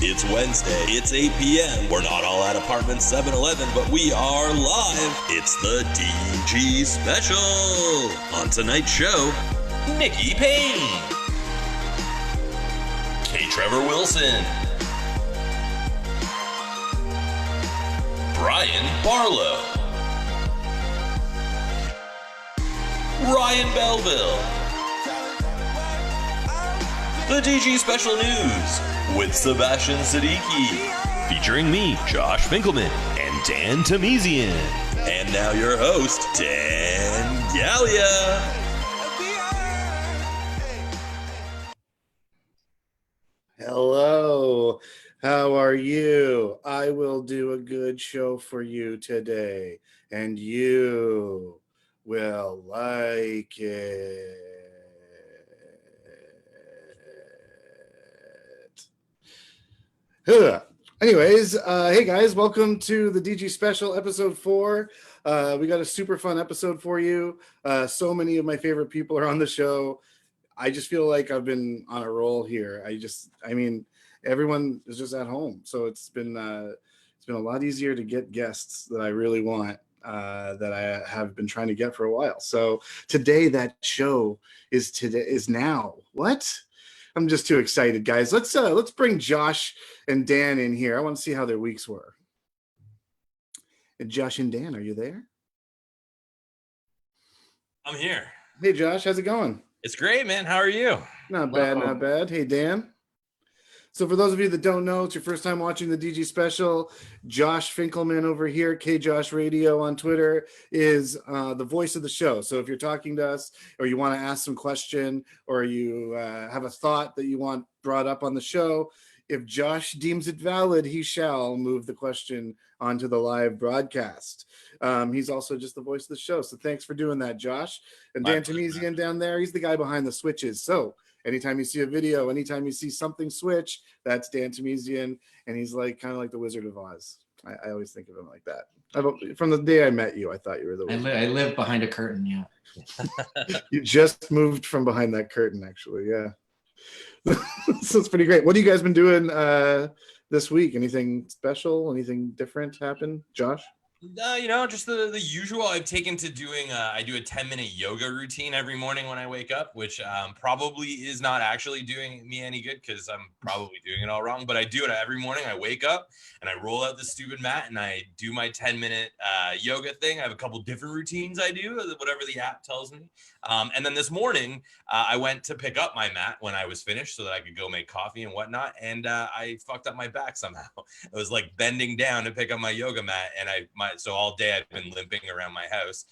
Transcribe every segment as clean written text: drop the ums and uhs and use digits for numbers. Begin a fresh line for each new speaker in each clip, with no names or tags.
It's Wednesday, it's 8 p.m. We're not all at apartment 711, but we are live. It's the DG Special. On tonight's show, Nikki Payne, Trevor Wilson, Barlow, Ryan Belleville, the DG Special News with Sebastian Siddiqi, featuring me, Josh Finkelman, and Dan Tahmizian. And now your host, Dan Gallia.
Hello, how are you? I will do a good show for you today, and you will like it. Anyways, hey guys, welcome to the DG Special episode 4. We got a super fun episode for you. So many of my favorite people are on the show. I just feel like I've been on a roll here. Everyone is just at home, so it's been a lot easier to get guests that I really want, that I have been trying to get for a while. So today, that show is now. What? I'm just too excited, guys. Let's bring Josh and Dan in here. I want to see how their weeks were. And Josh and Dan, are you there?
I'm here.
Hey, Josh, how's it going?
It's great, man. How are you?
Not bad, not bad. Hey, Dan. So for those of you that don't know, it's your first time watching the DG Special, Josh Finkelman over here, KJosh Radio on Twitter, is the voice of the show. So if you're talking to us or you want to ask some question or you have a thought that you want brought up on the show, if Josh deems it valid, he shall move the question onto the live broadcast. He's also just the voice of the show. So thanks for doing that, Josh. And Dan Tahmizian down there, he's the guy behind the switches. So anytime you see a video, anytime you see something switch, that's Dan Tahmizian, and he's like kind of like the Wizard of Oz. I always think of him like that. From the day I met you, I thought you were the Wizard.
I live behind a curtain, yeah.
You just moved from behind that curtain, actually, yeah. So it's pretty great. What have you guys been doing this week? Anything special? Anything different happen, Josh?
Just the usual. I've taken to doing, I do a 10-minute yoga routine every morning when I wake up, which probably is not actually doing me any good because I'm probably doing it all wrong. But I do it every morning. I wake up and I roll out the stupid mat and I do my 10-minute yoga thing. I have a couple different routines I do, whatever the app tells me. And then this morning, I went to pick up my mat when I was finished so that I could go make coffee and whatnot. And I fucked up my back somehow. I was like bending down to pick up my yoga mat, and so all day I've been limping around my house.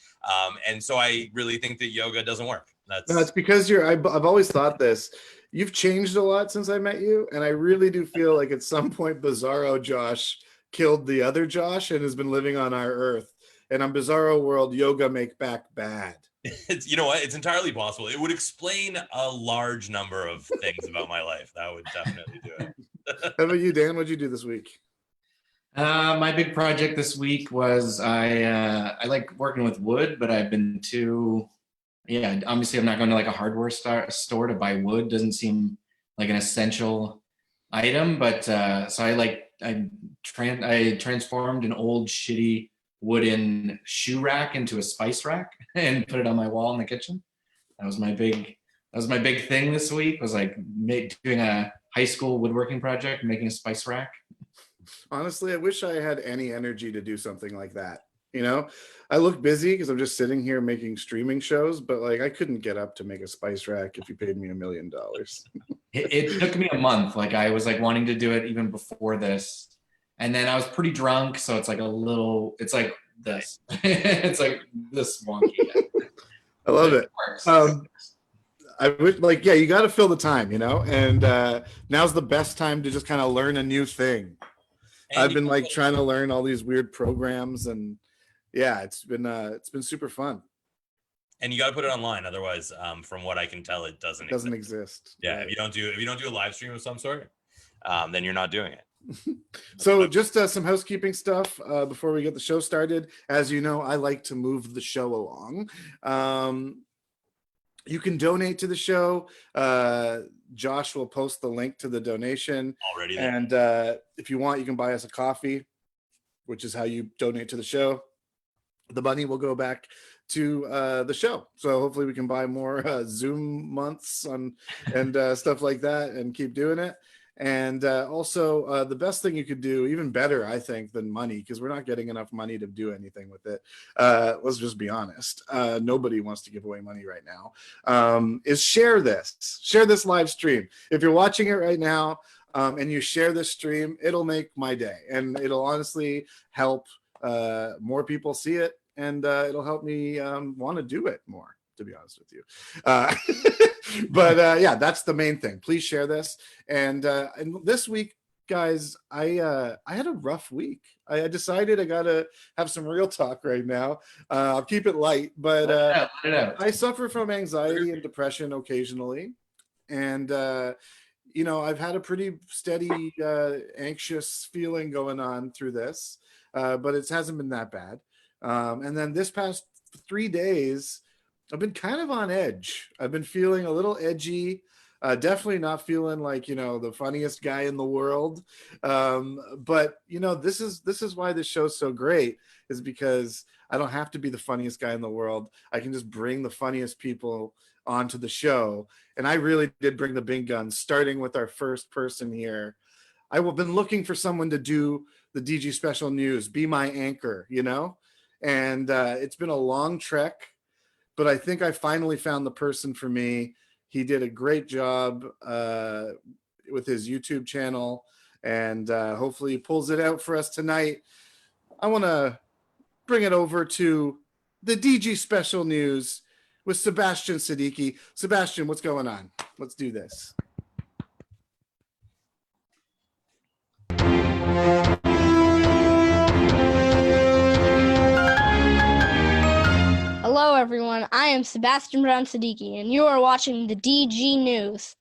And so I really think that yoga doesn't work.
No, it's because I've always thought this. You've changed a lot since I met you. And I really do feel like at some point Bizarro Josh killed the other Josh and has been living on our earth. And on Bizarro World, yoga make back bad.
You know what? It's entirely possible. It would explain a large number of things about my life. That would definitely do it.
How about you, Dan? What'd you do this week?
My big project this week was I like working with wood, but I've been obviously I'm not going to like a hardware store to buy wood. Doesn't seem like an essential item, but so I transformed an old shitty wooden shoe rack into a spice rack and put it on my wall in the kitchen. That was my big thing this week, was like doing a high school woodworking project, making a spice rack.
Honestly, I wish I had any energy to do something like that. You know, I look busy because I'm just sitting here making streaming shows, but like I couldn't get up to make a spice rack if you paid me $1 million.
It took me a month. Like I was like wanting to do it even before this. And then I was pretty drunk. So it's like it's like this. It's like this wonky.
I love it. I would you got to fill the time, and now's the best time to just kind of learn a new thing. And I've been like trying to learn all these weird programs, and yeah, it's been super fun.
And you got to put it online, otherwise, from what I can tell, it doesn't
exist.
Yeah, if you don't do a live stream of some sort, then you're not doing it.
So just some housekeeping stuff before we get the show started. As you know, I like to move the show along. You can donate to the show. Josh will post the link to the donation.
Already there.
And if you want, you can buy us a coffee, which is how you donate to the show. The money will go back to the show. So hopefully we can buy more Zoom months and stuff like that and keep doing it. And also the best thing you could do, even better, I think, than money, because we're not getting enough money to do anything with it. Let's just be honest. Nobody wants to give away money right now. Is share this live stream. If you're watching it right now and you share this stream, it'll make my day, and it'll honestly help more people see it, and it'll help me want to do it more, to be honest with you. But yeah, that's the main thing. Please share this. And this week, guys, I had a rough week. I decided I gotta have some real talk right now. I'll keep it light, but
Let it out.
I suffer from anxiety and depression occasionally, and you know, I've had a pretty steady anxious feeling going on through this, but it hasn't been that bad. And then this past 3 days, I've been kind of on edge. I've been feeling a little edgy. Definitely not feeling like, you know, the funniest guy in the world. But you know, this is why this show's so great, is because I don't have to be the funniest guy in the world. I can just bring the funniest people onto the show. And I really did bring the big guns, starting with our first person here. I've been looking for someone to do the DG Special News, be my anchor, you know? And it's been a long trek, but I think I finally found the person for me. He did a great job with his YouTube channel, and hopefully he pulls it out for us tonight. I want to bring it over to the DG Special News with Sebastian Siddiqi. Sebastian, what's going on? Let's do this.
Hello, everyone. I am Sebastian Brown Siddiqi, and you are watching the DG News.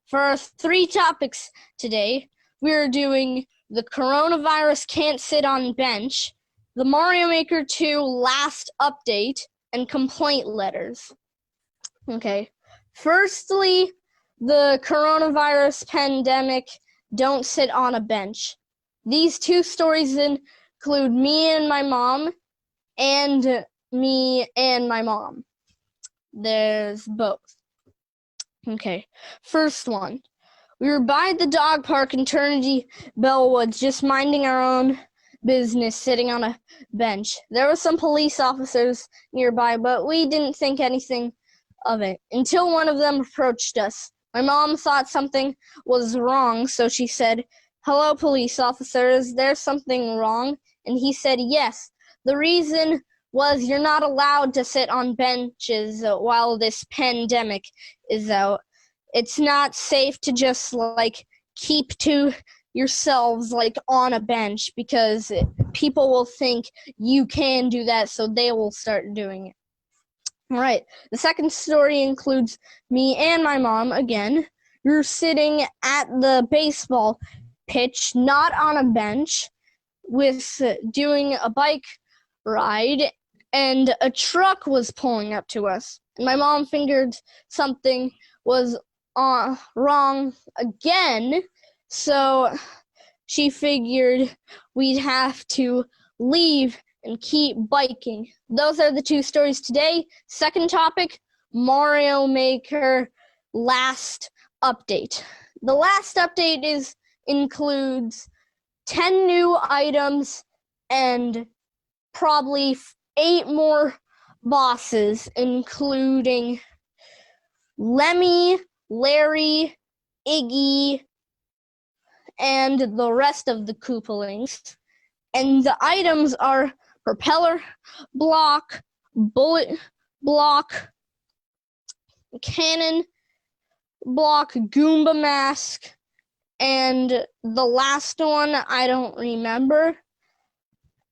For our 3 topics today, we are doing the coronavirus can't sit on bench, the Mario Maker 2 last update, and complaint letters. Okay. Firstly, the coronavirus pandemic don't sit on a bench. These 2 stories include me and my mom, and me and my mom. There's both. Okay. First one. We were by the dog park in Eternity Bellwoods, just minding our own business, sitting on a bench. There were some police officers nearby, but we didn't think anything of it until one of them approached us. My mom thought something was wrong, so she said, "Hello, police officer, is there something wrong?" And he said, "Yes. The reason was you're not allowed to sit on benches while this pandemic is out. It's not safe to just, keep to yourselves, on a bench, because people will think you can do that, so they will start doing it." All right. The second story includes me and my mom again. We were sitting at the baseball pitch, not on a bench, with doing a bike ride, and a truck was pulling up to us. And my mom figured something was wrong again, so she figured we'd have to leave and keep biking. Those are the 2 stories today. Second topic, Mario Maker last update. The last update includes 10 new items and probably 8 more bosses, including Lemmy, Larry, Iggy, and the rest of the Koopalings. And the items are propeller block, bullet block, cannon block, Goomba mask, and the last one I don't remember.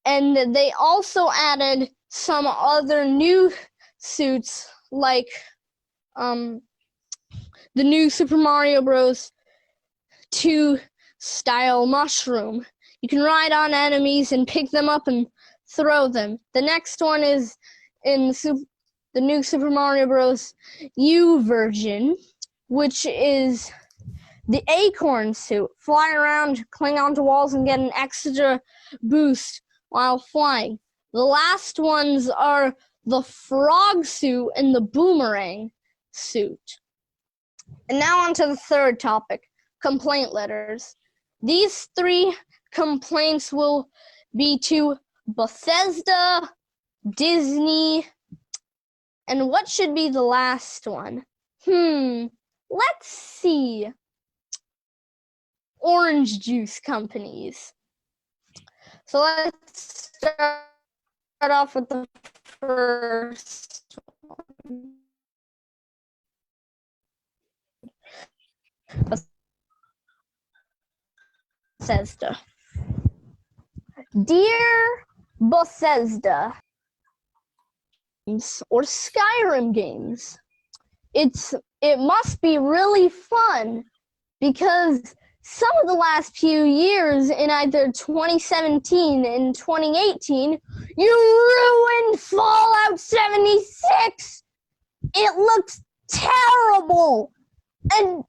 And they also added some other new suits, like the new Super Mario Bros. 2 style mushroom. You can ride on enemies and pick them up and throw them. The next one is in the new Super Mario Bros. U version, which is the acorn suit. Fly around, cling onto walls, and get an extra boost while flying. The last ones are the frog suit and the boomerang suit. And now on to the third topic, complaint letters. These 3 complaints will be to Bethesda, Disney, and what should be the last one? Let's see. Orange juice companies. So let's start off with the first one. Bethesda. Dear Bethesda, or Skyrim games, it must be really fun because some of the last few years in either 2017 and 2018, you ruined Fallout 76. It looks terrible. And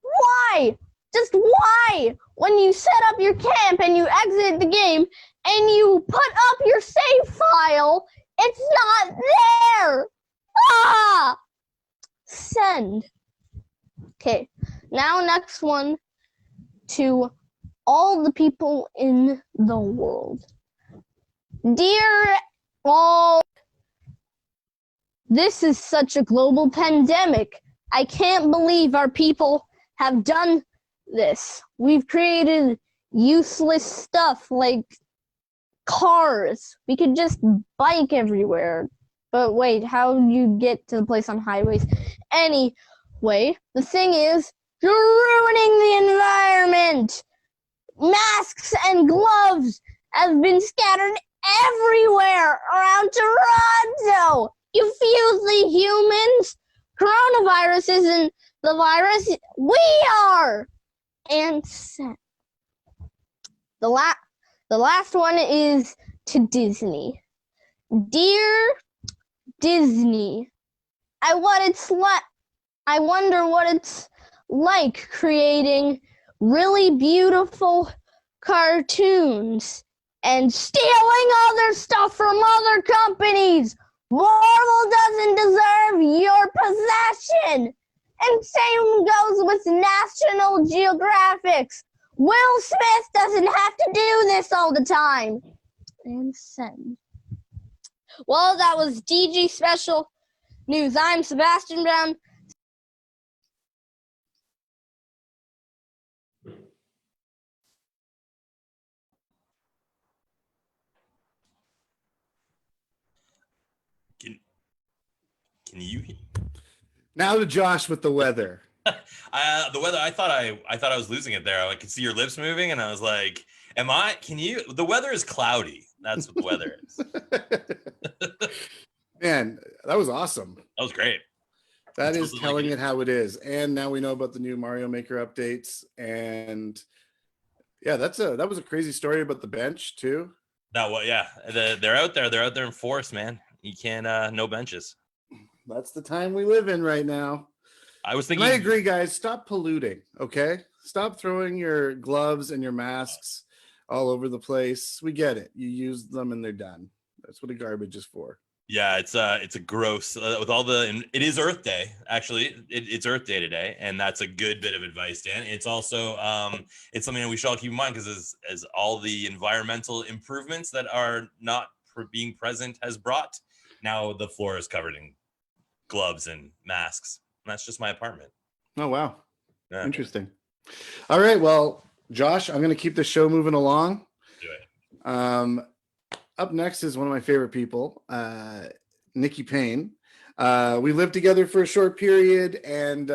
why? Just why? When you set up your camp and you exit the game and you put up your save file, it's not there. Ah! Send. Okay, now next one to all the people in the world. Dear all, this is such a global pandemic. I can't believe our people have done this. We've created useless stuff like cars. We could just bike everywhere. But wait, how do you get to the place on highways? Anyway, the thing is, you're ruining the environment. Masks and gloves have been scattered everywhere around Toronto. You filthy humans. Coronavirus isn't the virus. We are. And sent. The last one is to Disney. Dear Disney, I wonder what it's like creating really beautiful cartoons and stealing other stuff from other companies. Marvel doesn't deserve your possession. And same goes with National Geographic. Will Smith doesn't have to do this all the time. And send. Well, that was DG Special News. I'm Sebastian Brown.
Can you?
Now to Josh with the weather.
The weather. I thought I was losing it there. I could see your lips moving, and I was like, "Am I? Can you?" The weather is cloudy. That's what the weather is.
Man, that was awesome.
That was great.
That is telling it how it is. And now we know about the new Mario Maker updates. And yeah, that was a crazy story about the bench too.
No, well, yeah, they're out there. They're out there in force, man. You can't no benches.
That's the time we live in right now.
I was thinking.
And I agree, guys. Stop polluting, okay? Stop throwing your gloves and your masks all over the place. We get it. You use them and they're done. That's what a garbage is for.
Yeah, it's a gross with all the. It is Earth Day, actually. It's Earth Day today, and that's a good bit of advice, Dan. It's also it's something that we should all keep in mind because as all the environmental improvements that are not being present has brought, now the floor is covered in gloves and masks. And that's just my apartment.
Oh wow,
Yeah.
Interesting. All right, well, Josh, I'm going to keep the show moving along.
Do it.
Up next is one of my favorite people, Nikki Payne. We lived together for a short period, and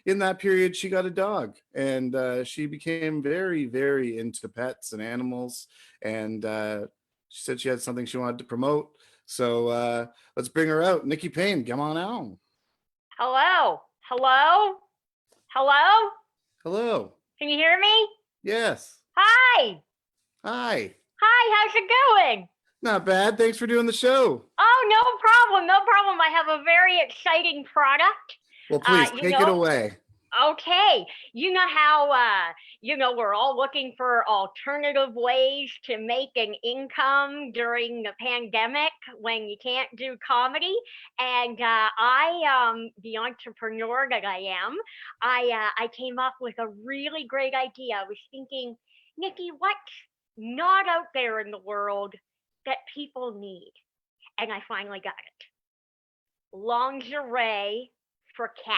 in that period, she got a dog, and she became very, very into pets and animals, and she said she had something she wanted to promote. So let's bring her out. Nikki Payne, come on out.
Hello? Hello? Hello?
Hello.
Can you hear me?
Yes.
Hi.
Hi.
Hi, how's it going?
Not bad. Thanks for doing the show.
Oh, no problem. No problem. I have a very exciting product.
Well, please
you
take
know-
it away.
Okay. You know how, we're all looking for alternative ways to make an income during the pandemic when you can't do comedy. And the entrepreneur that I am, I came up with a really great idea. I was thinking, Nikki, what's not out there in the world that people need? And I finally got it. Lingerie for cats.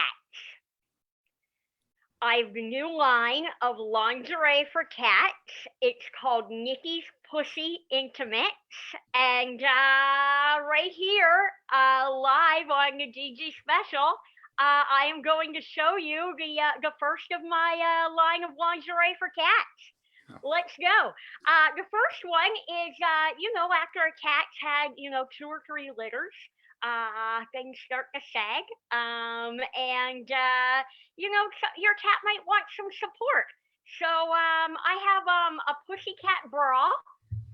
I have a new line of lingerie for cats. It's called Nikki's Pussy Intimates. And right here, live on the DG special, I am going to show you the first of my line of lingerie for cats. Let's go. The first one is, after a cat's had, 2 or 3 litters, things start to sag. Your cat might want some support. So I have a pussycat bra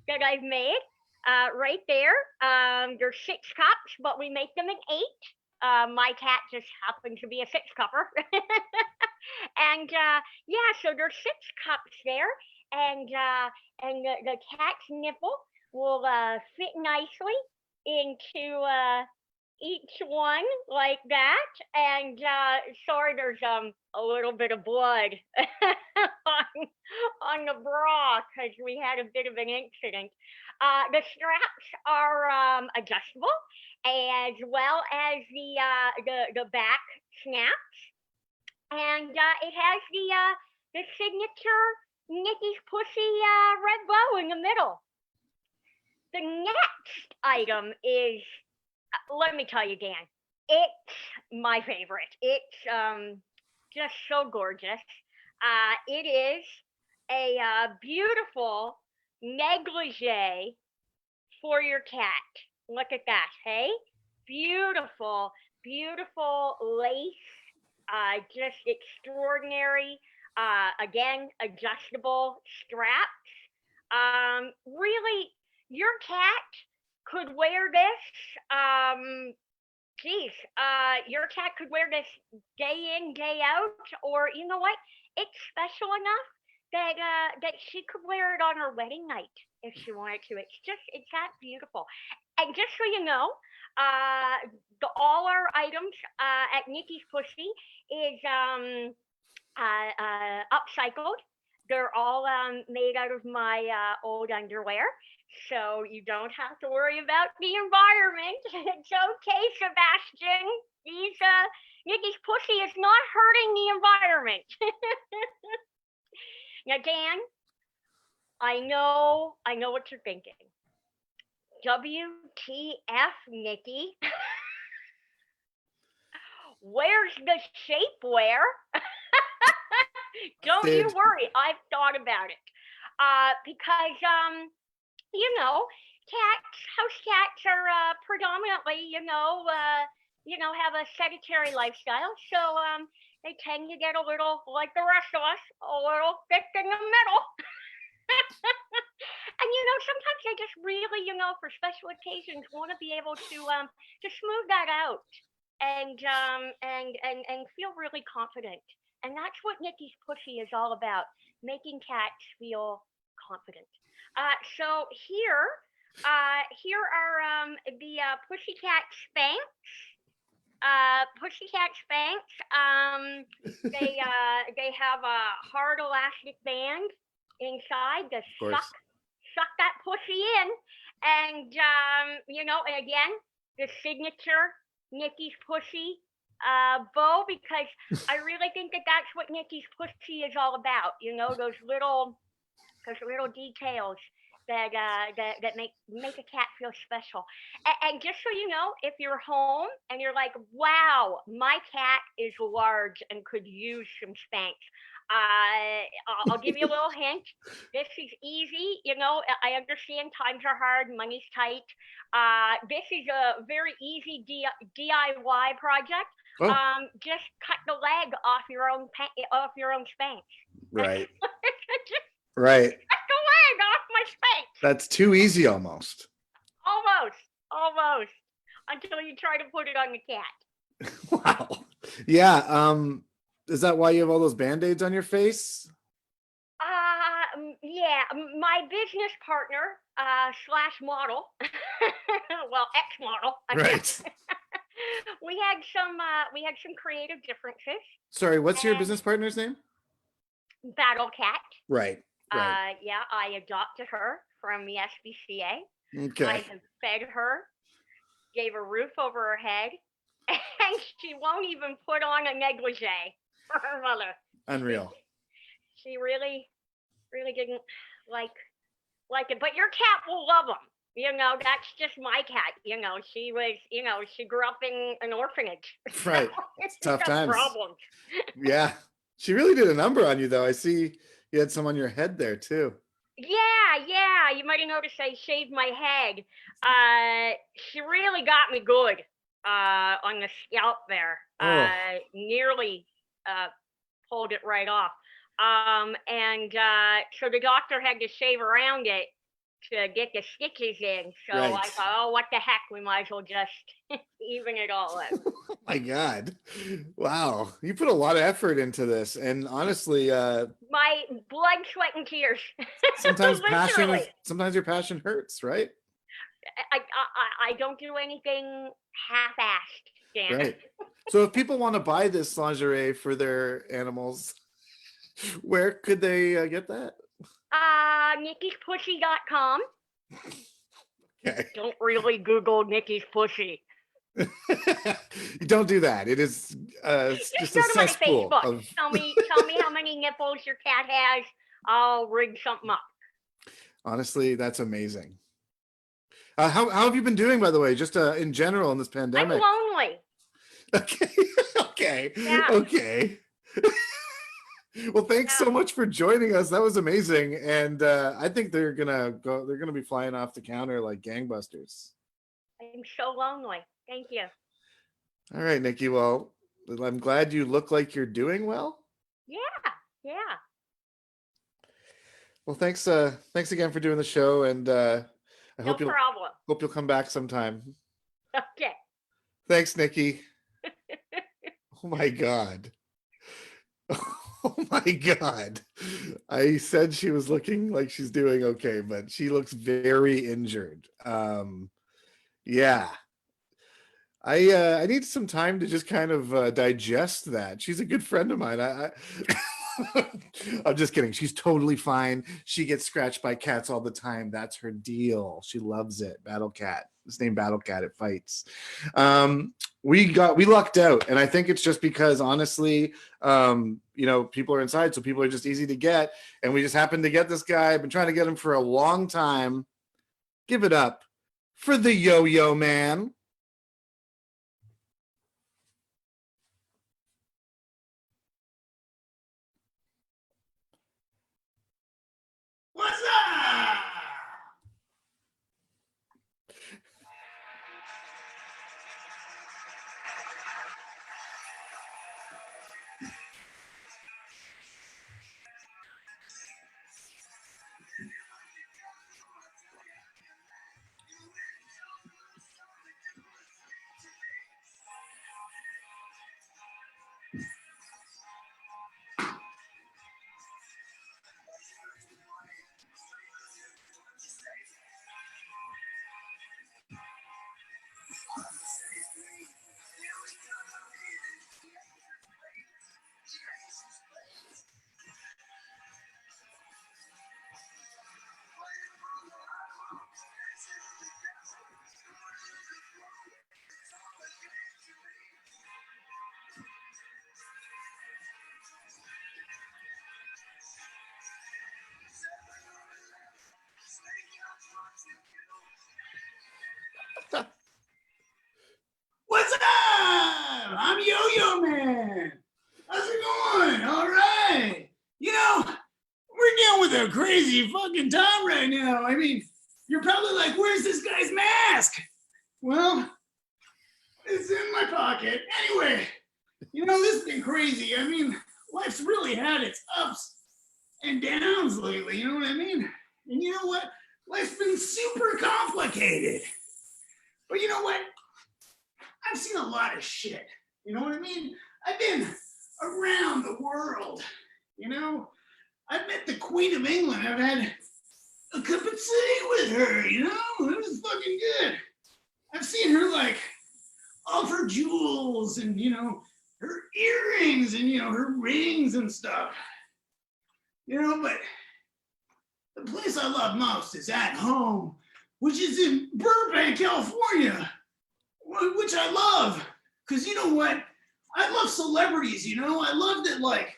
that I've made right there. There's 6 cups, but we make them in 8. My cat just happens to be a 6-cupper. And so there's 6 cups there. And the cat's nipple will fit nicely into each one like that. And sorry, there's a little bit of blood on the bra because we had a bit of an incident. The straps are adjustable, as well as the back snaps, and it has the signature Nikki's Pussy red bow in the middle. The next item is, let me tell you, Dan, it's my favorite. It's just so gorgeous. It is a beautiful negligee for your cat. Look at that, hey? Beautiful, beautiful lace, just extraordinary. Again, adjustable straps. Really, your cat could wear this. Your cat could wear this day in, day out, or you know what? It's special enough that she could wear it on her wedding night if she wanted to. It's that beautiful. And just so you know, all our items at Nikki's Pussy is upcycled. They're all made out of my old underwear, so you don't have to worry about the environment. It's okay, Sebastian. Nikki's Pussy is not hurting the environment. Now, Dan, I know what you're thinking. WTF, Nikki? Where's the shapewear? Don't you worry, I've thought about it. Because house cats are predominantly, have a sedentary lifestyle. So they tend to get a little, like the rest of us, a little thick in the middle. And sometimes they just really, for special occasions, want to be able to smooth that out and feel really confident. And that's what Nikki's Pussy is all about, making cats feel confident. So here are the Pussycat Spanx. Pussycat Spanx. They have a hard elastic band inside to suck that pussy in, and and again the signature Nikki's Pussy bow, because I really think that's what Nikki's Pussy is all about. Those little details that make a cat feel special. And just so you know, if you're home and you're like, wow, my cat is large and could use some Spanx, I'll give you a little hint. This is easy. I understand times are hard, money's tight. This is a very easy DIY project.
Oh.
Just cut the leg off your own Spanx.
Right. Right.
Cut the leg off my Spanx.
That's too easy almost.
Almost. Until you try to put it on the cat.
Wow. Yeah. Is that why you have all those Band-Aids on your face?
Yeah, my business partner, slash model, well, ex-model, I guess.
Right.
we had some creative differences.
Sorry, what's your
And
business partner's name?
Battle Cat.
Right. Right.
Yeah, I adopted her from the SPCA. I
Okay.
have fed her, gave a roof over her head, and she won't even put on a negligee for her mother.
Unreal.
She really didn't like it. But your cat will love them. You know, that's just my cat. You know, she grew up in an orphanage.
Right. It's tough times.
Problems.
Yeah. She really did a number on you, though. I see you had some on your head there, too.
Yeah. You might have noticed I shaved my head. She really got me good on the scalp there.
Oh.
Nearly pulled it right off. So the doctor had to shave around it to get the stitches in. So
Right.
I thought, oh, what the heck? We might as well just even it all out.
Oh my God. Wow. You put a lot of effort into this. And honestly,
My blood, sweat, and tears.
sometimes
Literally.
sometimes your passion hurts, right?
I don't do anything half-assed, Dan.
Right. So if people want to buy this lingerie for their animals, where could they get that?
Nikki'sPussy.com.
Okay.
Don't really Google Nikki's Pussy.
You don't do that. It is just
Go
a
to my
cesspool
Facebook.
of.
Tell me how many nipples your cat has. I'll rig something up.
Honestly, that's amazing. How have you been doing, by the way, just in general in this pandemic?
I'm lonely.
Okay. Okay.
Yeah.
Okay. Well, thanks so much for joining us. That was amazing. And I think they're gonna be flying off the counter like gangbusters.
I'm so lonely. Thank you.
All right, Nikki. Well, I'm glad you look like you're doing well.
Yeah.
Well, thanks again for doing the show, and I
No problem.
hope you'll come back sometime.
Okay.
Thanks, Nikki. Oh my God. Oh my God. I said she was looking like she's doing okay, but she looks very injured. Yeah. I need some time to just kind of digest that. She's a good friend of mine. I'm just kidding. She's totally fine. She gets scratched by cats all the time. That's her deal. She loves it. Battle Cat. It's named Battle Cat. It fights. We lucked out, and I think it's just because honestly, people are inside, so people are just easy to get, and we just happened to get this guy. I've been trying to get him for a long time. Give it up for the Yo-Yo Man.
What's up? What's up? I'm Yo-Yo Man. How's it going? All right. We're dealing with a crazy fucking time right now. I mean, you're probably like, where's this guy's mask? Well, it's in my pocket. Anyway, this has been crazy. I mean, life's really had its ups and downs lately. You know what I mean? And you know what? Life's been super complicated. But you know what? I've seen a lot of shit. You know what I mean? I've been around the world. You know, I've met the Queen of England. I've had a cup of tea with her. You know, it was fucking good. I've seen her like all of her jewels and her earrings and her rings and stuff. You know, but the place I love most is at home, which is in Burbank, California, which I love. Because you know what? I love celebrities, I love that, like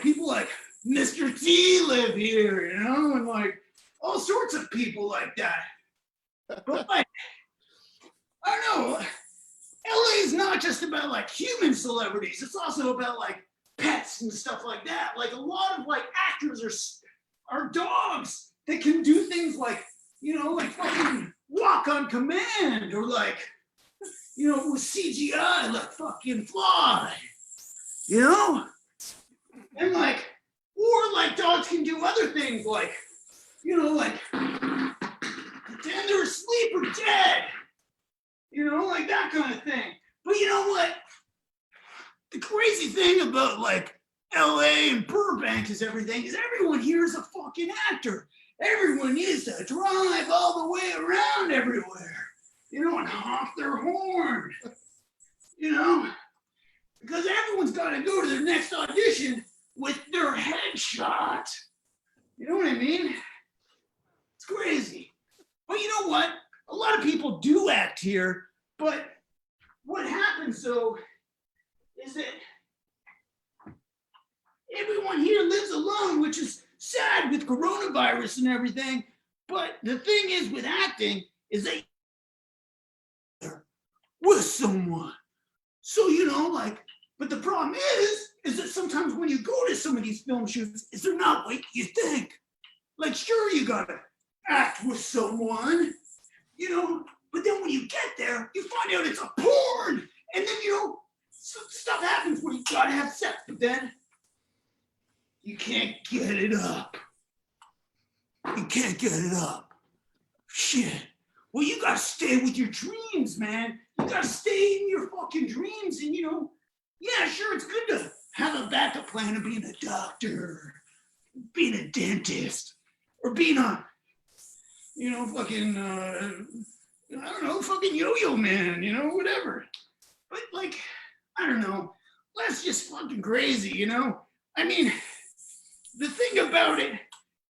people like Mr. T live here, and like all sorts of people like that. But like, I don't know, LA is not just about like human celebrities. It's also about like pets and stuff like that. Like a lot of like actors are dogs that can do things like, like fucking walk on command or like, with CGI, like fucking fly, And like, or like dogs can do other things like, like pretend they're asleep or dead, like that kind of thing. But you know what? The crazy thing about like LA and Burbank is everyone here is a fucking actor. Everyone needs to drive all the way around everywhere. And honk their horn, because everyone's got to go to their next audition with their headshot. You know what I mean? It's crazy. But you know what? A lot of people do act here, but what happens though is that everyone here lives alone, which is sad with coronavirus and everything. But the thing is with acting is that with someone. So, but the problem is that sometimes when you go to some of these film shoots, is they're not what you think. Like, sure, you gotta act with someone, but then when you get there, you find out it's a porn. And then, stuff happens where you gotta have sex, but then you can't get it up. You can't get it up. Shit. Well, you gotta stay with your dreams, man. You gotta stay in your fucking dreams, and yeah, sure, it's good to have a backup plan of being a doctor, being a dentist, or being a, fucking, I don't know, fucking yo-yo man, whatever. But like, I don't know, that's just fucking crazy, I mean, the thing about it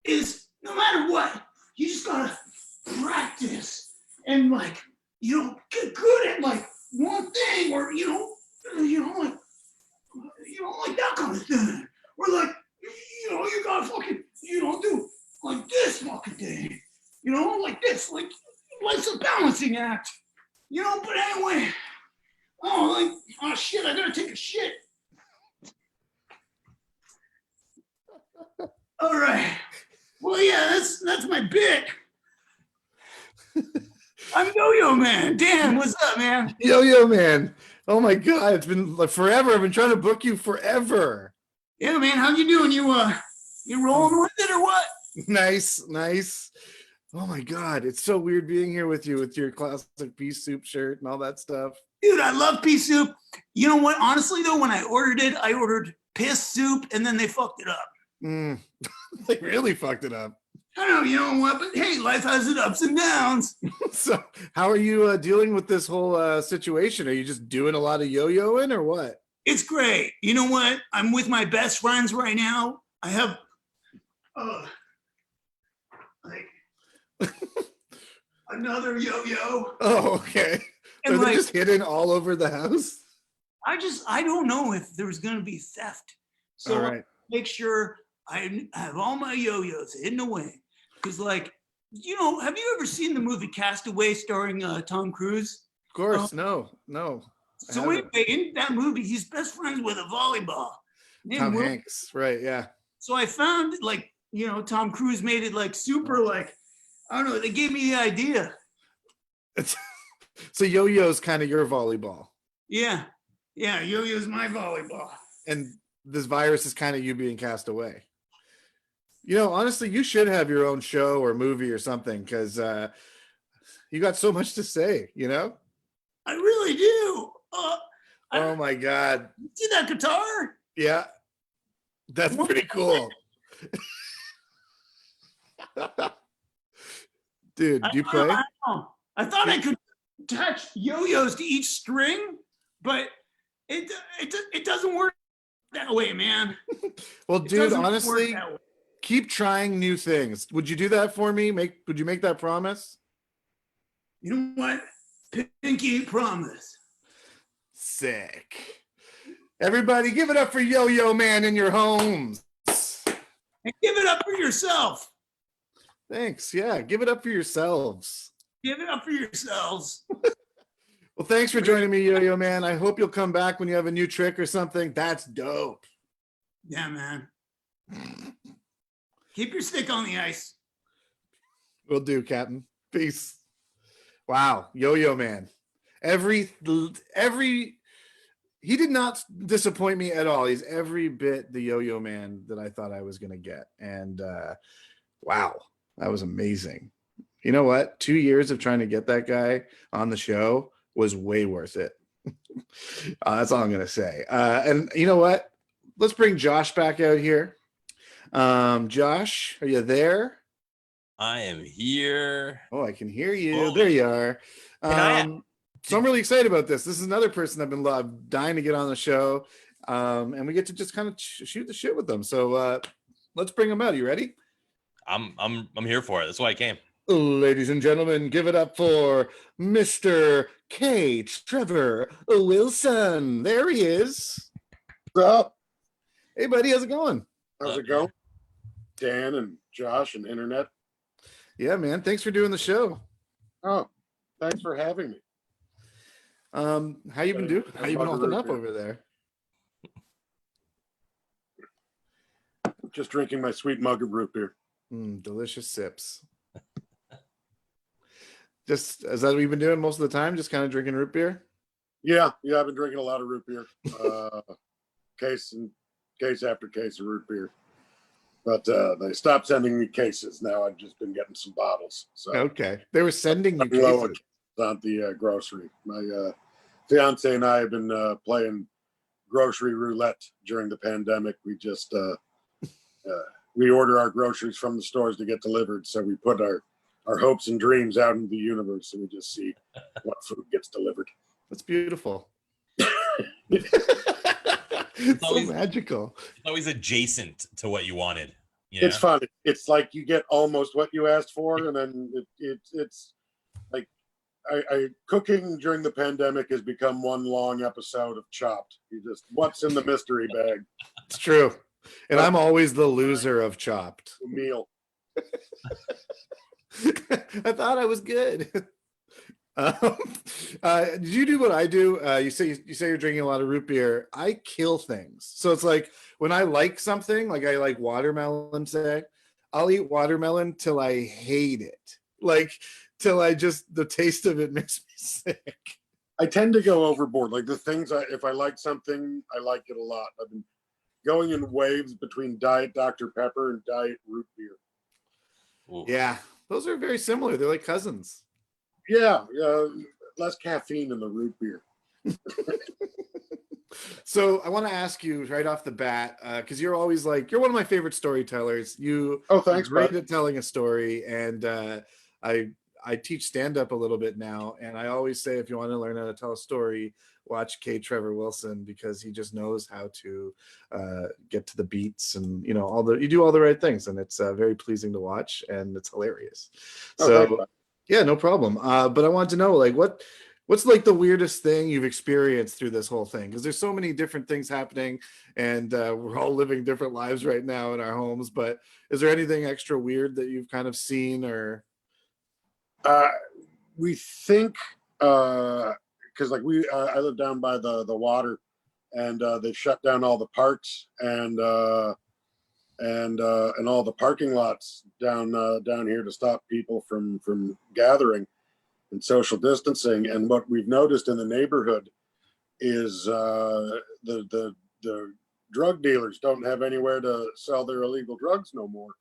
is, no matter what, you just gotta practice. And like, get good at like one thing, or like that kind of thing, or like, you gotta fucking, do like this fucking thing, like this, like life's a balancing act, But anyway, oh shit, I gotta take a shit. All right, well, yeah, that's my bit. I'm Yo-Yo Man. Dan, what's up, man?
Yo-Yo Man. Oh my God, it's been like forever. I've been trying to book you forever.
Yeah, man. How you doing? You rolling with it or what?
Nice. Oh my God, it's so weird being here with you with your classic pea soup shirt and all that stuff.
Dude, I love pea soup. You know what? Honestly, though, when I ordered piss soup, and then they fucked it up.
They really fucked it up.
I know, you know what? But hey, life has its ups and downs.
So, how are you dealing with this whole situation? Are you just doing a lot of yo-yoing or what?
It's great. You know what? I'm with my best friends right now. I have, another yo-yo.
Oh, okay.
And
are they just hidden all over the house?
I don't know if there's going to be theft. So
all right.
Make sure I have all my yo-yos hidden away. Because, like, have you ever seen the movie Castaway starring Tom Cruise?
Of course, no.
So anyway, in that movie, he's best friends with a volleyball.
Tom Hanks, right, yeah.
So I found, like, Tom Cruise made it, like, super, like, I don't know, they gave me the idea.
So yo-yo's kind of your volleyball.
Yeah, yo-yo's my volleyball.
And this virus is kind of you being cast away. Honestly, you should have your own show or movie or something, because You got so much to say, you know?
I really do.
Oh my God.
See that guitar?
Yeah. That's pretty cool. Dude, do you play?
I thought I could attach yo-yos to each string, but it doesn't work that way, man.
Well,
It
dude,
doesn't work
honestly,
that way.
keep trying new things. Would you do that for me? Would you make that promise?
You know what? Pinky promise.
Sick. Everybody, give it up for Yo-Yo Man in your homes.
And give it up for yourself.
Thanks. Yeah, give it up for yourselves.
Give it up for yourselves.
Well, thanks for joining me, Yo-Yo Man. I hope you'll come back when you have a new trick or something. That's dope.
Yeah, man. Keep your stick on the ice.
Will do, Captain. Peace. Wow, Yo-Yo Man. He did not disappoint me at all. He's every bit the Yo-Yo Man that I thought I was going to get. And wow, that was amazing. You know what? 2 years of trying to get that guy on the show was way worth it. That's all I'm going to say. And you know what? Let's bring Josh back out here. Josh, are you there?
I am here.
Oh, I can hear you.
Oh.
There you are.
Can
So I'm really excited about this. This is another person I've been dying to get on the show, and we get to just kind of shoot the shit with them. So let's bring them out. You ready?
I'm here for it. That's why I came.
Ladies and gentlemen, give it up for Mr. K. Trevor Wilson. There he is.
What's up?
Hey, buddy, how's it going?
How's it going? Dan and Josh and Internet.
Yeah, man. Thanks for doing the show.
Oh, thanks for having me.
How you been doing? How you been holding up over there?
Just drinking my sweet mug of root beer.
Delicious sips. Just is that what you've been doing most of the time? Just kind of drinking root beer?
Yeah, I've been drinking a lot of root beer. Case after case of root beer. But they stopped sending me cases. Now I've just been getting some bottles. So
Okay. They were sending you
low
cases.
on the grocery. My fiance and I have been playing grocery roulette during the pandemic. We just we order our groceries from the stores to get delivered. So we put our hopes and dreams out into the universe, and we just see what food gets delivered.
That's beautiful. It's so magical.
It's always adjacent to what you wanted. You
It's funny. It's like you get almost what you asked for, and then it's like I cooking during the pandemic has become one long episode of Chopped. You just what's in the mystery bag?
It's true. And I'm always the loser of Chopped.
Meal.
I thought I was good. Did you do what I do? You say you're drinking a lot of root beer. I kill things. So it's like when I like something, like I like watermelon, say, I'll eat watermelon till I hate it. Like till the taste of it makes me sick.
I tend to go overboard. Like the things if I like something, I like it a lot. I've been going in waves between Diet Dr. Pepper and Diet Root Beer.
Ooh.
Yeah, those are very similar. They're like cousins.
Yeah, less caffeine in the root beer.
So I want to ask you right off the bat, because you're always you're one of my favorite storytellers.
Thanks,
great
bud.
at telling a story, and I teach stand-up a little bit now, and I always say if you want to learn how to tell a story, watch K. Trevor Wilson, because he just knows how to get to the beats and you do all the right things, and it's very pleasing to watch, and it's hilarious.
Thanks, bud.
Yeah, no problem. But I wanted to know, what's the weirdest thing you've experienced through this whole thing? Because there's so many different things happening, and we're all living different lives right now in our homes. But is there anything extra weird that you've kind of seen, or?
We think because I live down by the water, and they shut down all the parks and all the parking lots down here to stop people from gathering and social distancing. And what we've noticed in the neighborhood is the drug dealers don't have anywhere to sell their illegal drugs no more,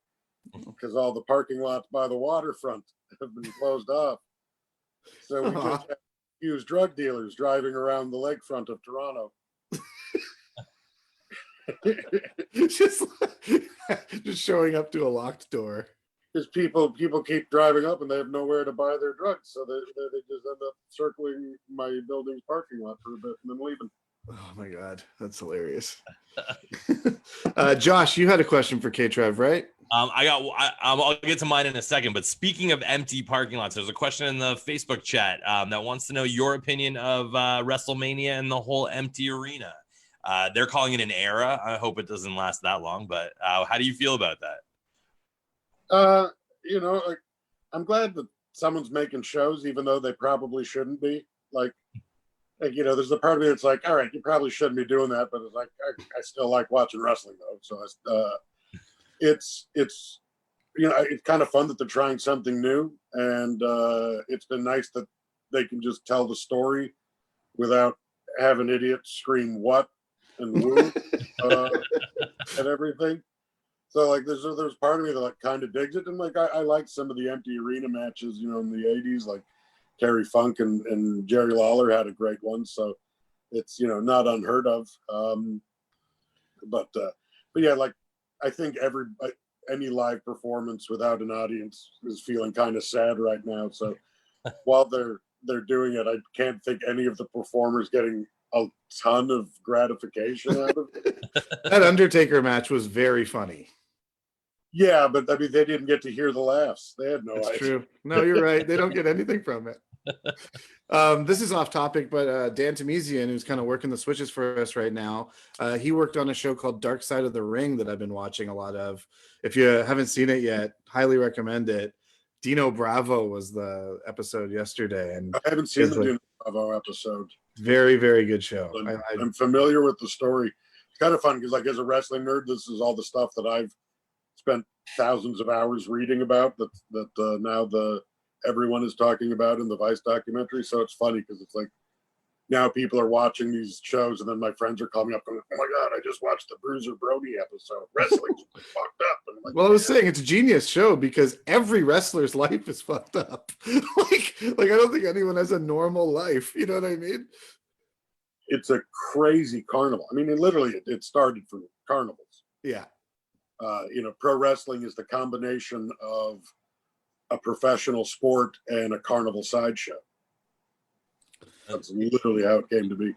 because all the parking lots by the waterfront have been closed off. So we just had used drug dealers driving around the lakefront of Toronto.
just showing up to a locked door.
Because people keep driving up and they have nowhere to buy their drugs, so they just end up circling my building's parking lot for a bit and then leaving.
Oh my god, that's hilarious. Josh, you had a question for K-Trev, right?
I'll get to mine in a second, but speaking of empty parking lots, there's a question in the Facebook chat that wants to know your opinion of WrestleMania and the whole empty arena. They're calling it an era. I hope it doesn't last that long, but how do you feel about that?
I'm glad that someone's making shows, even though they probably shouldn't be. Like, there's a part of me that's like, all right, you probably shouldn't be doing that, but it's like I still like watching wrestling though. So it's kind of fun that they're trying something new, and it's been nice that they can just tell the story without having idiots scream what and woo and everything. So like there's part of me that like kind of digs it, and like I like some of the empty arena matches, in the 80s, like Terry Funk and Jerry Lawler had a great one. So it's not unheard of. But yeah, like I think any live performance without an audience is feeling kind of sad right now. So while they're doing it, I can't think any of the performers getting a ton of gratification out of it.
That Undertaker match was very funny.
Yeah, but I mean, they didn't get to hear the laughs. They had no idea.
That's true. No, you're right. They don't get anything from it. This is off topic, but Dan Tahmizian, who's kind of working the switches for us right now, he worked on a show called Dark Side of the Ring that I've been watching a lot of. If you haven't seen it yet, highly recommend it. Dino Bravo was the episode yesterday, and
I haven't seen the Dino Bravo episode.
Very, very good show.
I'm familiar with the story. It's kind of fun because, like, as a wrestling nerd, this is all the stuff that I've spent thousands of hours reading about that now everyone is talking about in the Vice documentary. So it's funny because it's like now people are watching these shows, and then my friends are calling me up going, "Oh my god, I just watched the Bruiser Brody episode. Wrestling's fucked up." And I'm like,
well, I was saying it's a genius show because every wrestler's life is fucked up. like I don't think anyone has a normal life. You know what I mean?
It's a crazy carnival. I mean, it started from carnivals.
Yeah.
Pro wrestling is the combination of a professional sport and a carnival sideshow. That's literally how it came to be.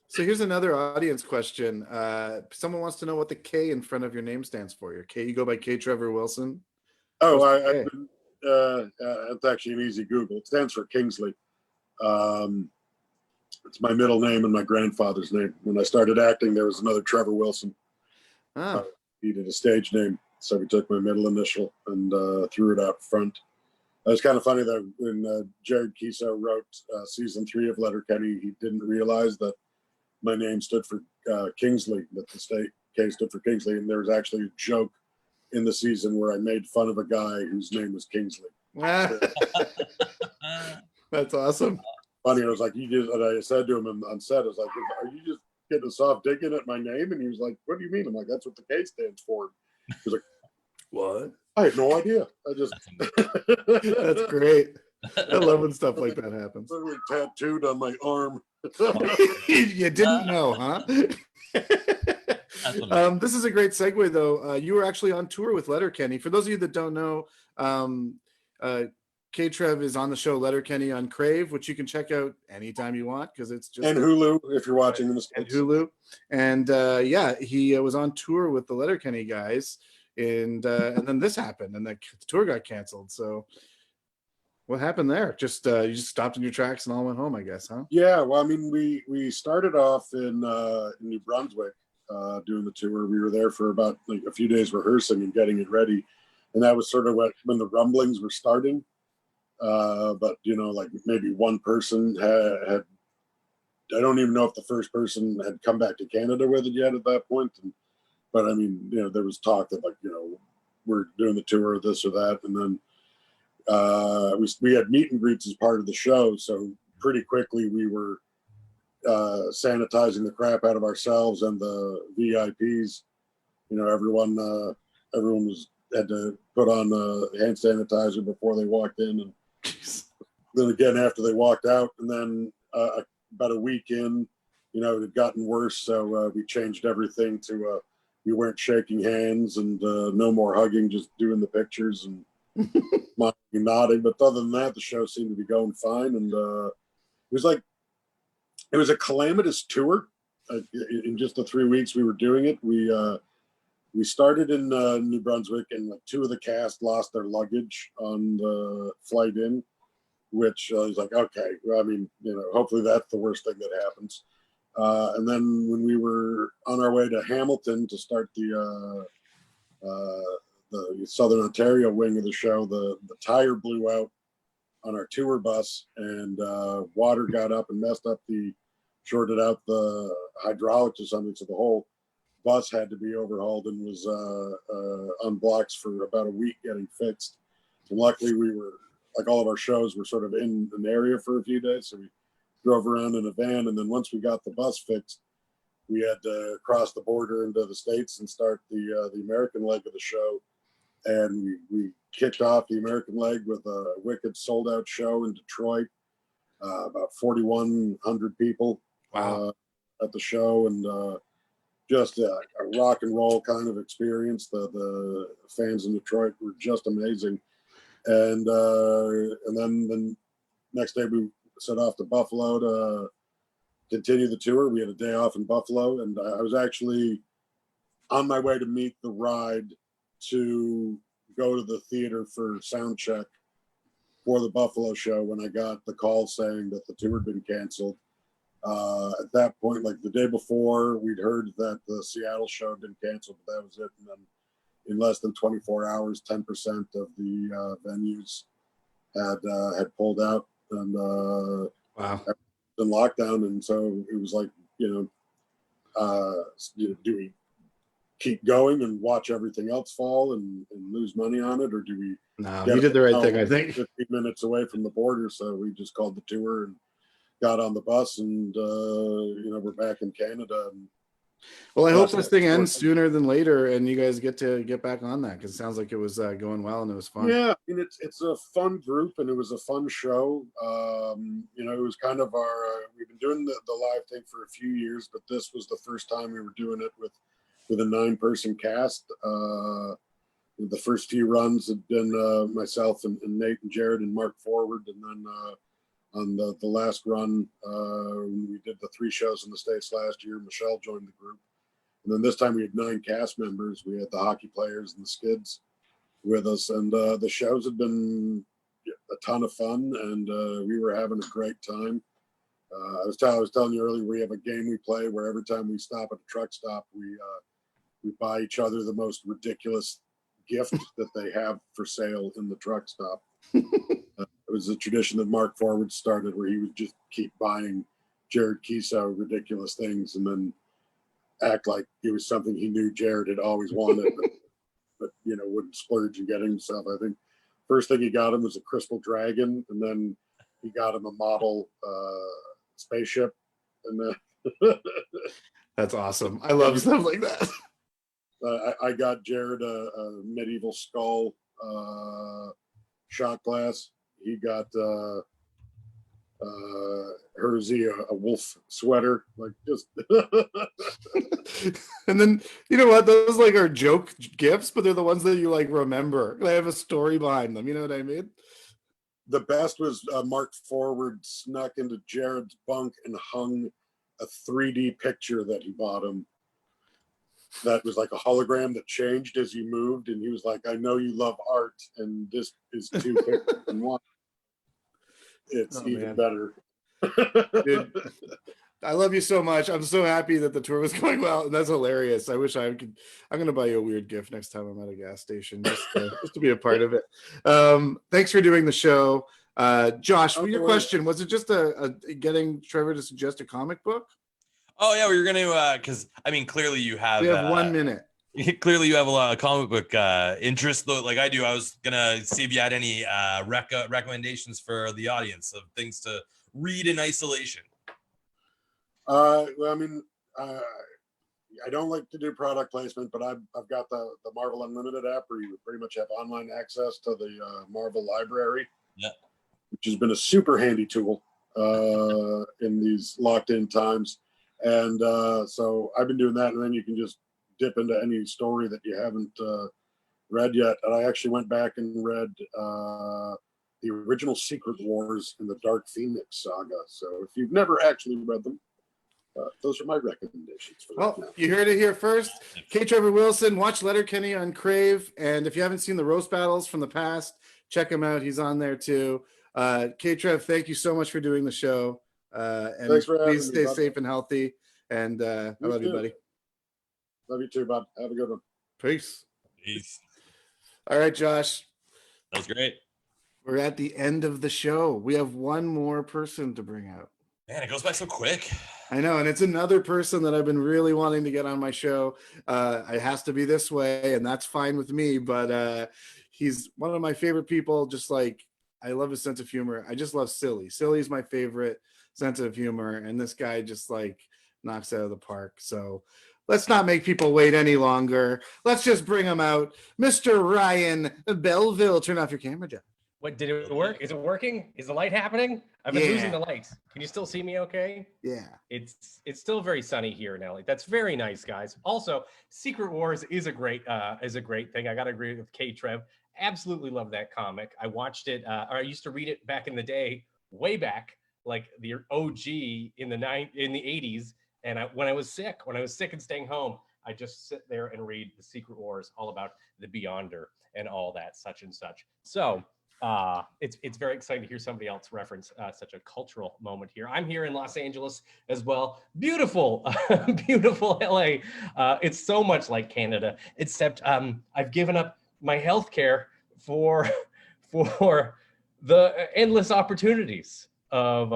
So here's another audience question. Someone wants to know what the K in front of your name stands for. You go by K. Trevor Wilson.
Oh, it's actually an easy Google. It stands for Kingsley. It's my middle name and my grandfather's name. When I started acting, there was another Trevor Wilson. He did a stage name, so we took my middle initial and threw it out front. It was kind of funny that when Jared Kiso wrote season 3 of Letterkenny, he didn't realize that my name stood for Kingsley, that the state K stood for Kingsley, and there was actually a joke in the season where I made fun of a guy whose name was Kingsley.
That's awesome.
Funny, I was like, and I said to him on set, I was like, "Are you just getting a soft digging at my name?" And he was like, "What do you mean?" I'm like, "That's what the K stands for." He was like,
"What?"
I had no idea.
That's great. I love when stuff like that happens.
Literally tattooed on my arm.
You didn't know, huh? This is a great segue, though. You were actually on tour with Letterkenny. For those of you that don't know, K-Trev is on the show Letterkenny on Crave, which you can check out anytime you want because it's just
and Hulu if you're watching in the States.
And Hulu, and he was on tour with the Letterkenny guys, and then this happened, and the tour got canceled. So, what happened there? Just you just stopped in your tracks and all went home, I guess, huh?
Yeah, well, I mean, we started off in New Brunswick doing the tour. We were there for about like a few days rehearsing and getting it ready, and that was sort of when the rumblings were starting. But like maybe one person had I don't even know if the first person had come back to Canada with it yet at that point. But I mean, there was talk that we're doing the tour of this or that. And then we had meet and greets as part of the show. So pretty quickly we were sanitizing the crap out of ourselves and the VIPs. Everyone had to put on hand sanitizer before they walked in. And then again after they walked out, and then about a week in, you know, it had gotten worse, so we changed everything to we weren't shaking hands and no more hugging, just doing the pictures and nodding. But other than that, the show seemed to be going fine, and it was a calamitous tour. In just the 3 weeks we were doing it, we started in New Brunswick, and like 2 of the cast lost their luggage on the flight in, which I was like, okay, well, I mean, you know, hopefully that's the worst thing that happens. And then when we were on our way to Hamilton to start the Southern Ontario wing of the show, the tire blew out on our tour bus, and water got up and shorted out the hydraulics or something. So the whole bus had to be overhauled and was on blocks for about a week getting fixed. And luckily we were, like all of our shows, were sort of in an area for a few days. So we drove around in a van, and then once we got the bus fixed, we had to cross the border into the States and start the American leg of the show. And we kicked off the American leg with a wicked sold out show in Detroit, about 4,100 people at the show, and just a rock and roll kind of experience. The fans in Detroit were just amazing. And then the next day we set off to Buffalo to continue the tour. We had a day off in Buffalo, and I was actually on my way to meet the ride to go to the theater for sound check for the Buffalo show when I got the call saying that the tour had been canceled. At that point, like the day before, we'd heard that the Seattle show had been canceled, but that was it. And then in less than 24 hours, 10% of the venues had pulled out, and in lockdown. And so it was like, do we keep going and watch everything else fall and lose money on it, or do we?
No, you did the right thing, I think.
15 minutes away from the border, so we just called the tour and got on the bus, and we're back in Canada. And
well, I hope this thing ends sooner than later, and you guys get to get back on that, because it sounds like it was going well and it was fun.
Yeah, I mean, it's a fun group, and it was a fun show. It was kind of we've been doing the live thing for a few years, but this was the first time we were doing it with a 9-person cast. The first few runs had been myself and Nate and Jared and Mark Forward, and then on the last run, we did the 3 shows in the States last year. Michelle joined the group. And then this time we had 9 cast members. We had the hockey players and the skids with us. And the shows had been a ton of fun, and we were having a great time. I was telling you earlier, we have a game we play where every time we stop at a truck stop, we buy each other the most ridiculous gift that they have for sale in the truck stop. It was a tradition that Mark Forward started, where he would just keep buying Jared Kiso ridiculous things and then act like it was something he knew Jared had always wanted, but wouldn't splurge and get himself. I think first thing he got him was a crystal dragon, and then he got him a model spaceship. And then
that's awesome. I love stuff like that.
I got Jared a medieval skull shot glass. He got Hersey a wolf sweater, like just.
And then you know what? Those like are joke gifts, but they're the ones that you like remember. They have a story behind them. You know what I mean?
The best was Mark Forward snuck into Jared's bunk and hung a 3D picture that he bought him. That was like a hologram that changed as you moved, and he was like, "I know you love art, and this is 2 pictures in one. It's even better."
Dude, I love you so much. I'm so happy that the tour was going well, and that's hilarious. I wish I could. I'm gonna buy you a weird gift next time I'm at a gas station, just to be a part of it. Thanks for doing the show, Josh. Your question, was it just a getting Trevor to suggest a comic book?
Oh yeah, we were gonna because I mean clearly you have.
We have 1 minute.
Clearly you have a lot of comic book interest, though, like I do. I was gonna see if you had any recommendations for the audience of things to read in isolation.
Well, I mean, I don't like to do product placement, but I've got the Marvel Unlimited app, where you pretty much have online access to the Marvel library.
Yeah.
which has been a super handy tool in these locked in times. And so I've been doing that, and then you can just dip into any story that you haven't read yet. And I actually went back and read the original Secret Wars and the Dark Phoenix saga. So if you've never actually read them, those are my recommendations for
Well,
that now.
you heard it here first. K. Trevor Wilson, watch Letterkenny on Crave. And if you haven't seen the roast battles from the past, check him out. He's on there too. K. Trev, thank you so much for doing the show. And
Thanks for having
please
me,
stay
bud.
safe and healthy. And I love you,
too.
buddy.
Love you too, bud. Have a good one.
Peace.
Peace.
All right, Josh.
That was great.
We're at the end of the show. We have one more person to bring out.
Man, it goes by so quick.
I know, and it's another person that I've been really wanting to get on my show. It has to be this way, and that's fine with me, but he's one of my favorite people. Just like, I love his sense of humor. I just love Silly. Silly is my favorite sense of humor, and this guy just like knocks it out of the park. So let's not make people wait any longer. Let's just bring him out. Mr. Ryan Belleville. Turn off your camera, John.
What, did it work? Is it working? Is the light happening? I've been losing the light. Can you still see me okay?
Yeah.
It's still very sunny here in LA. That's very nice, guys. Also, Secret Wars is a great thing. I gotta agree with K. Trev. Absolutely love that comic. I watched it, or I used to read it back in the day, way back, like the OG in the 80s. And when I was sick and staying home, I just sit there and read the Secret Wars, all about the Beyonder and all that, such and such. So it's very exciting to hear somebody else reference such a cultural moment here. I'm here in Los Angeles as well. Beautiful, beautiful LA. It's so much like Canada, except I've given up my healthcare for the endless opportunities of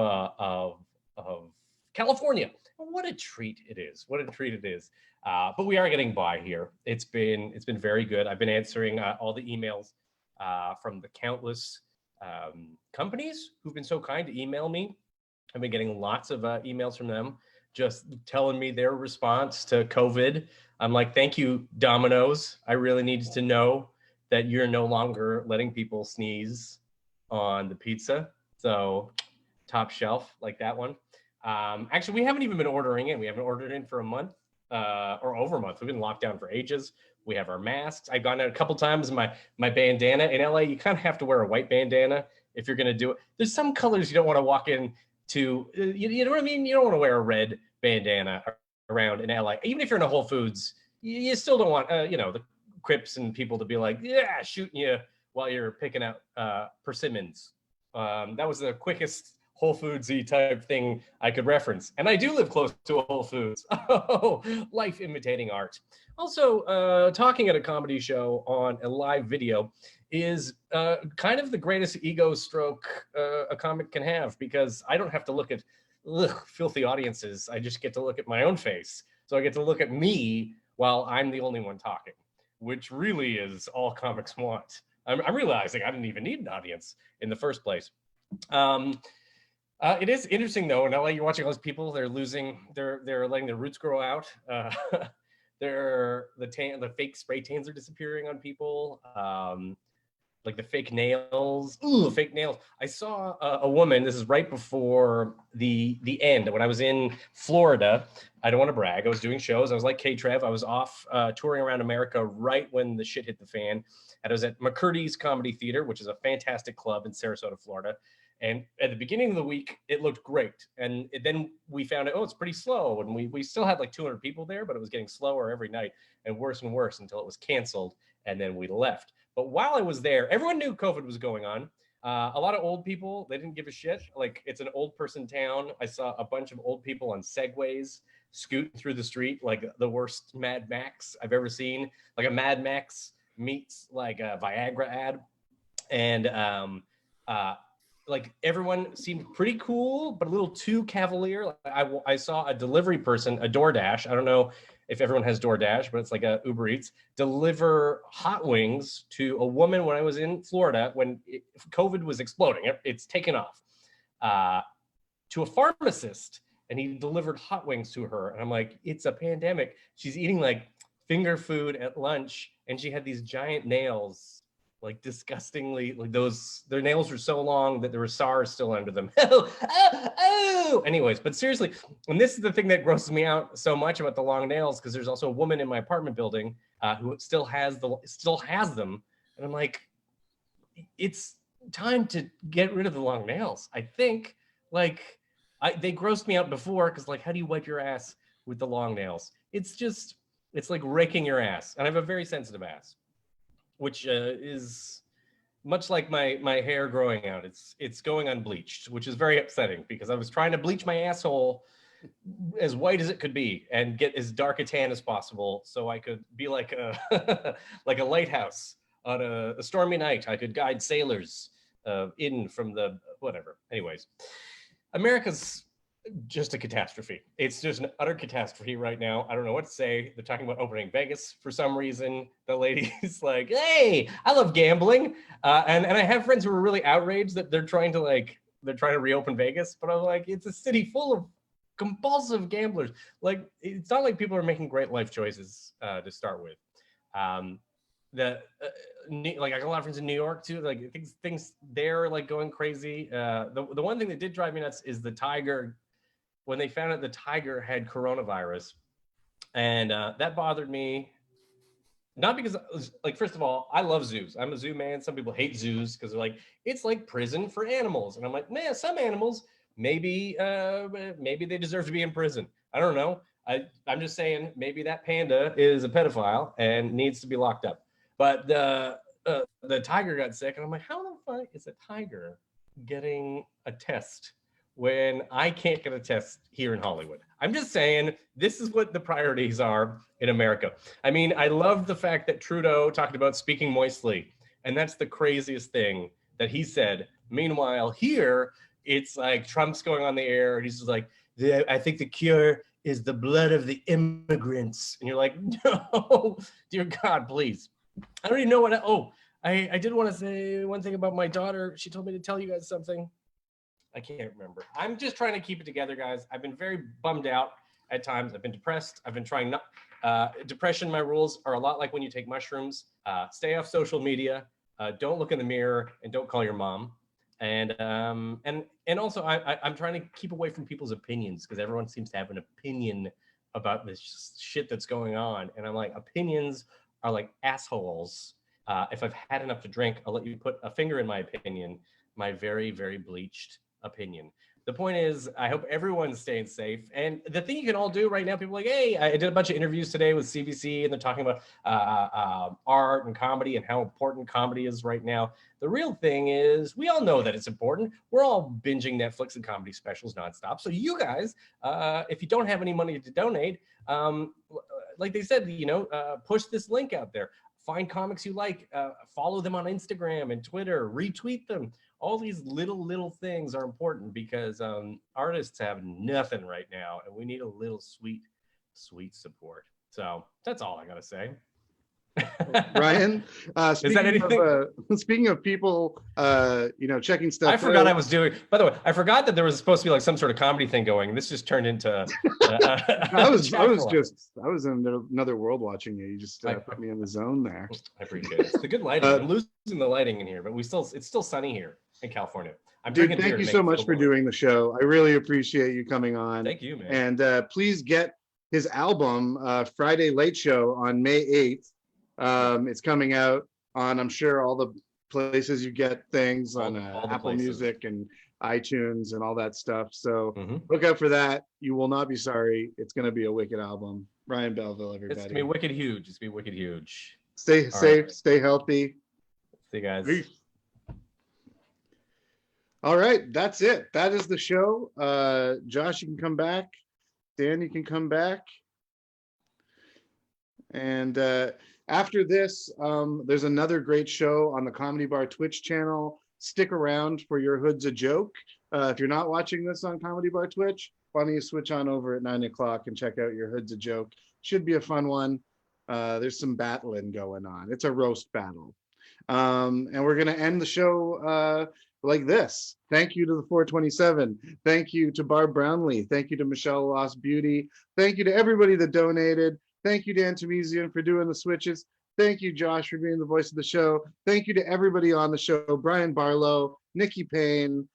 California. What a treat it is! What a treat it is! But we are getting by here. It's been very good. I've been answering all the emails from the countless companies who've been so kind to email me. I've been getting lots of emails from them, just telling me their response to COVID. I'm like, thank you, Domino's. I really needed to know that you're no longer letting people sneeze on the pizza. So top shelf, like that one. Actually, we haven't even been ordering in. We haven't ordered in for a month or over a month. We've been locked down for ages. We have our masks. I've gone out a couple times. My bandana in LA, you kind of have to wear a white bandana if you're going to do it. There's some colors you don't want to walk in to. You know what I mean? You don't want to wear a red bandana around in LA. Even if you're in a Whole Foods, you still don't want, the Crips and people to be like, yeah, shooting you while you're picking out persimmons. That was the quickest Whole Foodsy type thing I could reference. And I do live close to a Whole Foods. Oh, life imitating art. Also, talking at a comedy show on a live video is kind of the greatest ego stroke a comic can have, because I don't have to look at filthy audiences. I just get to look at my own face. So I get to look at me while I'm the only one talking, which really is all comics want. I'm realizing I didn't even need an audience in the first place. It is interesting though, in LA, you're watching all those people, they're letting their roots grow out. The fake spray tans are disappearing on people. Like the fake nails. Ooh, fake nails. I saw a woman, this is right before the end, when I was in Florida. I don't want to brag. I was doing shows. I was like K-Trev. I was off touring around America right when the shit hit the fan. And I was at McCurdy's Comedy Theater, which is a fantastic club in Sarasota, Florida. And at the beginning of the week, it looked great. And then we found out, it's pretty slow. And we still had like 200 people there, but it was getting slower every night and worse until it was canceled. And then we left. But while I was there, everyone knew COVID was going on. A lot of old people, they didn't give a shit. Like, it's an old person town. I saw a bunch of old people on Segways scooting through the street, like the worst Mad Max I've ever seen. Like a Mad Max meets like a Viagra ad. And like everyone seemed pretty cool, but a little too cavalier. I saw a delivery person, a DoorDash. I don't know if everyone has DoorDash, but it's like a Uber Eats, deliver hot wings to a woman when I was in Florida when COVID was exploding. It's taken off, to a pharmacist, and he delivered hot wings to her. And I'm like, it's a pandemic. She's eating like finger food at lunch, and she had these giant nails like disgustingly, like their nails were so long that there were SARS still under them. Oh. Anyways, but seriously, and this is the thing that grosses me out so much about the long nails, because there's also a woman in my apartment building who still has them, and I'm like, it's time to get rid of the long nails. I think they grossed me out before, because like, how do you wipe your ass with the long nails? It's like raking your ass, and I have a very sensitive ass, which is much like my hair growing out. It's going unbleached, which is very upsetting, because I was trying to bleach my asshole as white as it could be and get as dark a tan as possible, so I could be like a like a lighthouse on a stormy night. I could guide sailors in from the whatever. Anyways, America's just a catastrophe. It's just an utter catastrophe right now. I don't know what to say. They're talking about opening Vegas for some reason. The lady's like, hey, I love gambling. And I have friends who are really outraged that they're trying to reopen Vegas. But I'm like, it's a city full of compulsive gamblers. Like, it's not like people are making great life choices to start with. Like, I got a lot of friends in New York too. Like, things there like going crazy. The one thing that did drive me nuts is the tiger. When they found out the tiger had coronavirus, and that bothered me. Not because, like, first of all, I love zoos. I'm a zoo man. Some people hate zoos because they're like, it's like prison for animals. And I'm like, man, some animals, maybe they deserve to be in prison. I don't know. I'm just saying, maybe that panda is a pedophile and needs to be locked up. But the tiger got sick, and I'm like, how the fuck is a tiger getting a test when I can't get a test here in Hollywood? I'm just saying, this is what the priorities are in America. I mean, I love the fact that Trudeau talked about speaking moistly, and that's the craziest thing that he said. Meanwhile, here, it's like Trump's going on the air, and he's just like, I think the cure is the blood of the immigrants. And you're like, no, dear God, please. I don't even know what, I did want to say one thing about my daughter. She told me to tell you guys something. I can't remember. I'm just trying to keep it together, guys. I've been very bummed out at times. I've been depressed. I've been trying not. Depression, my rules are a lot like when you take mushrooms. Stay off social media. Don't look in the mirror, and don't call your mom. And also, I'm trying to keep away from people's opinions, because everyone seems to have an opinion about this shit that's going on. And I'm like, opinions are like assholes. If I've had enough to drink, I'll let you put a finger in my opinion, my very, very bleached opinion. The point is, I hope everyone's staying safe. And the thing you can all do right now, people are like, hey, I did a bunch of interviews today with CBC, and they're talking about art and comedy and how important comedy is right now. The real thing is, we all know that it's important. We're all binging Netflix and comedy specials nonstop. So you guys, if you don't have any money to donate, like they said, push this link out there. Find comics you like, follow them on Instagram and Twitter, retweet them. All these little things are important, because artists have nothing right now, and we need a little sweet support. So that's all I gotta say.
Ryan, speaking of people, checking stuff.
I forgot I was doing. By the way, I forgot that there was supposed to be like some sort of comedy thing going, and this just turned into.
I was in another world watching you. You just put me in the zone there.
I appreciate it. It's the good lighting. I'm losing the lighting in here, but it's still sunny here in California.
Dude, thank you so much for doing the show. I really appreciate you coming on.
Thank you, man.
And please get his album, Friday Late Show, on May 8th. It's coming out on, I'm sure, all the places you get things, on Apple Music and iTunes and all that stuff. So look out for that. You will not be sorry. It's going to be a wicked album. Ryan Belleville, everybody.
It's going to be wicked huge. It's going to be wicked huge.
Stay safe. Right. Stay healthy.
See you guys.
Peace. All right. That's it. That is the show. Josh, you can come back. Dan, you can come back. And after this, there's another great show on the Comedy Bar Twitch channel. Stick around for Your Hood's a Joke. If you're not watching this on Comedy Bar Twitch, why don't you switch on over at 9 o'clock and check out Your Hood's a Joke. Should be a fun one. There's some battling going on. It's a roast battle. And we're going to end the show like this. Thank you to the 427. Thank you to Barb Brownlee. Thank you to Michelle Lost Beauty. Thank you to everybody that donated. Thank you to Tahmizian for doing the switches. Thank you, Josh, for being the voice of the show. Thank you to everybody on the show: Brian Barlow, Nikki Payne,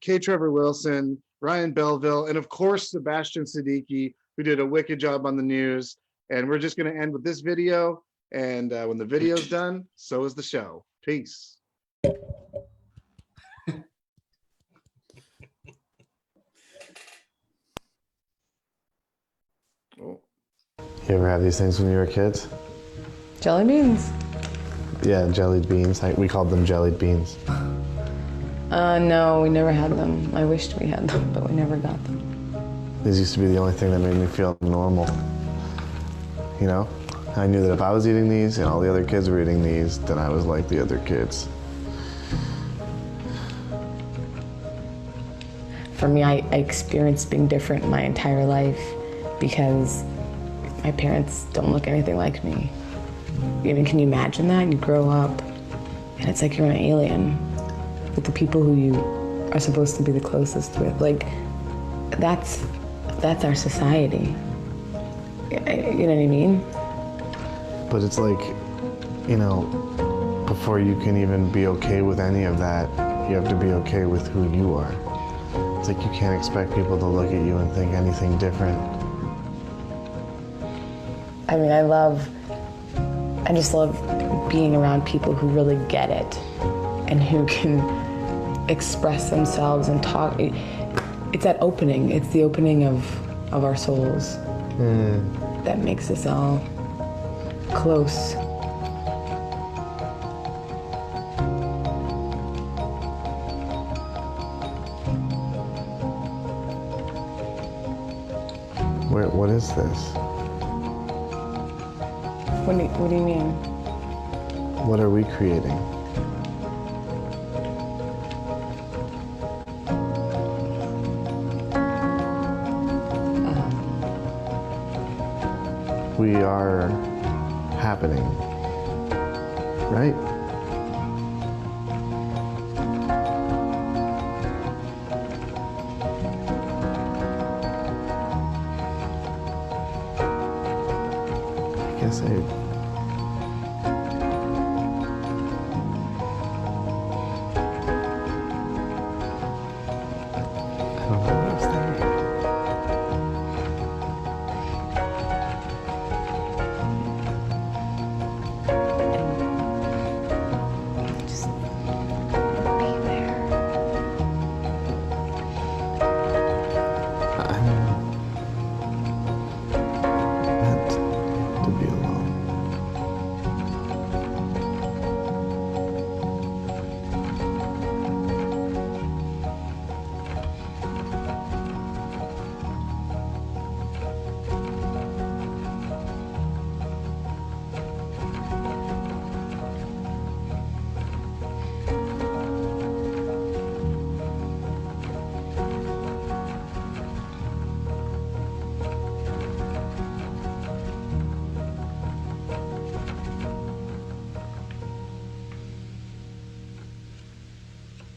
Trevor Wilson, Ryan Belleville, and of course, Sebastian Siddiqi, who did a wicked job on the news. And we're just going to end with this video. And when the video's done, so is the show. Peace.
You ever have these things when you were kids?
Jelly beans?
Yeah, jellied beans. We called them jellied beans.
No, we never had them. I wished we had them, but we never got them.
These used to be the only thing that made me feel normal. You know? I knew that if I was eating these and all the other kids were eating these, then I was like the other kids.
For me, I experienced being different my entire life because my parents don't look anything like me. I mean, can you imagine that? You grow up and it's like you're an alien with the people who you are supposed to be the closest with. Like, that's our society. You know what I mean?
But it's like, you know, before you can even be okay with any of that, you have to be okay with who you are. It's like you can't expect people to look at you and think anything different.
I mean, I just love being around people who really get it and who can express themselves and talk. It's that opening. It's the opening of our souls that makes us all close.
What is this?
What do you mean?
What are we creating? We are happening, right? I guess I